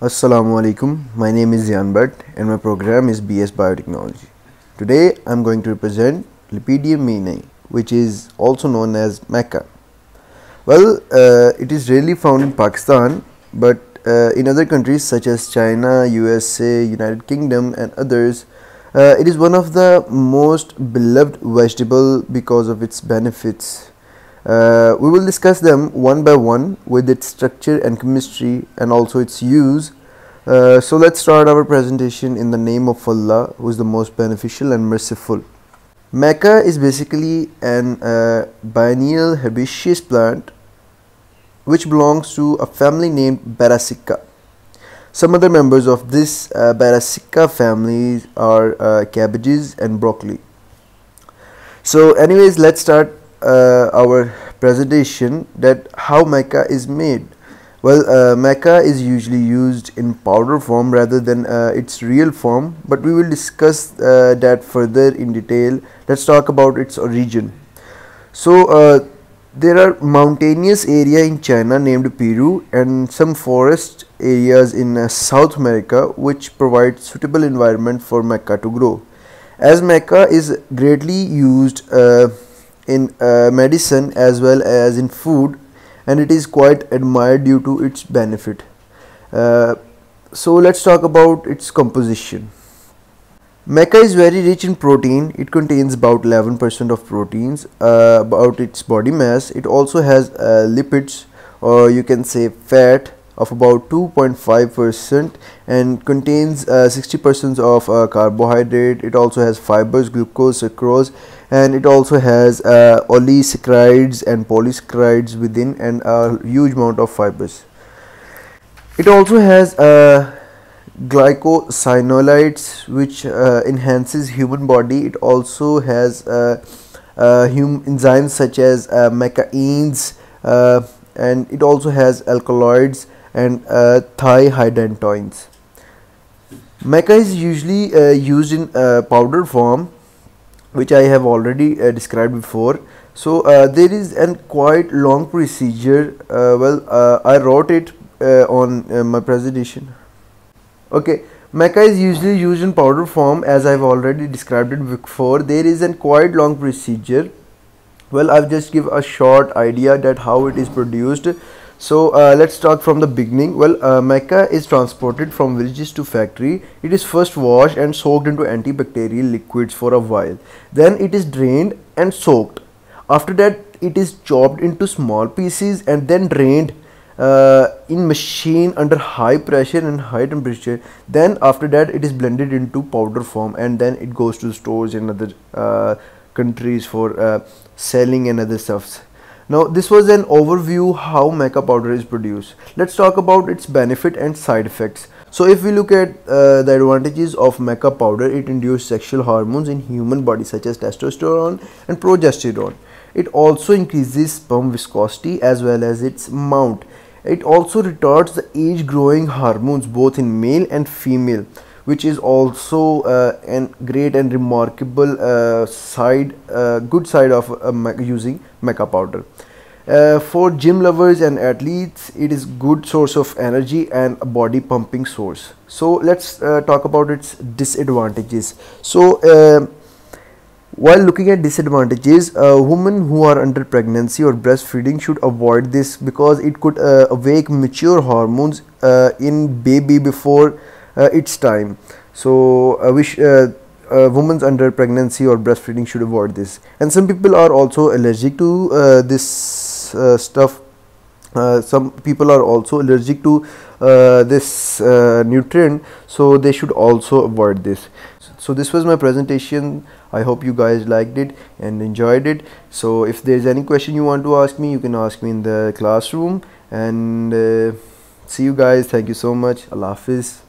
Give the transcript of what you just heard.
Assalamu alaikum. My name is Zian Bhatt and my program is BS Biotechnology. Today I am going to represent Lepidium Meyenii, which is also known as Maca. It is rarely found in Pakistan, but in other countries such as China, USA, United Kingdom and others, it is one of the most beloved vegetable because of its benefits. We will discuss them one by one with its structure and chemistry and also its use. So let's start our presentation in the name of Allah, who is the most beneficial and merciful. Maca is basically an biennial herbaceous plant which belongs to a family named Brassica. Some other members of this Brassica family are cabbages and broccoli. So anyways, let's start our presentation that how maca is made. Maca is usually used in powder form rather than its real form, but we will discuss that further in detail. Let's talk about its origin. So there are mountainous area in China named Peru and some forest areas in South America which provide suitable environment for maca to grow. As maca is greatly used in medicine as well as in food, and it is quite admired due to its benefit. So let's talk about its composition. Maca is very rich in protein. It contains about 11% of proteins about its body mass. It also has lipids, or you can say fat, of about 2.5% and contains 60% of carbohydrate. It also has fibers, glucose, sucrose, and it also has oligosaccharides and polysaccharides within, and a huge amount of fibers. It also has glycosinolates which enhances human body. It also has enzymes such as macaines, and it also has alkaloids and thiadentoins. Maca is usually used in powder form, which I have already described before. So there is a quite long procedure. I wrote it on my presentation. Okay, maca is usually used in powder form as I have already described it before. There is a quite long procedure. I've just give a short idea that how it is produced. So let's start from the beginning. Maca is transported from villages to factory. It is first washed and soaked into antibacterial liquids for a while. Then it is drained and soaked. After that, it is chopped into small pieces and then drained in machine under high pressure and high temperature. Then after that, it is blended into powder form, and then it goes to stores in other countries for selling and other stuffs. Now this was an overview how maca powder is produced. Let's talk about its benefit and side effects. So if we look at the advantages of maca powder, it induces sexual hormones in human body such as testosterone and progesterone. It also increases sperm viscosity as well as its amount. It also retards the age growing hormones both in male and female, which is also a great and remarkable good side of using maca powder. For gym lovers and athletes, it is good source of energy and a body pumping source. So let's talk about its disadvantages. So while looking at disadvantages, women who are under pregnancy or breastfeeding should avoid this because it could awake mature hormones in baby before its time. So women under pregnancy or breastfeeding should avoid this. And some people are also allergic to this stuff. Some people are also allergic to this nutrient, so they should also avoid this. So this was my presentation. I hope you guys liked it and enjoyed it. So if there's any question you want to ask me, you can ask me in the classroom. And see you guys. Thank you so much. Allah Hafiz.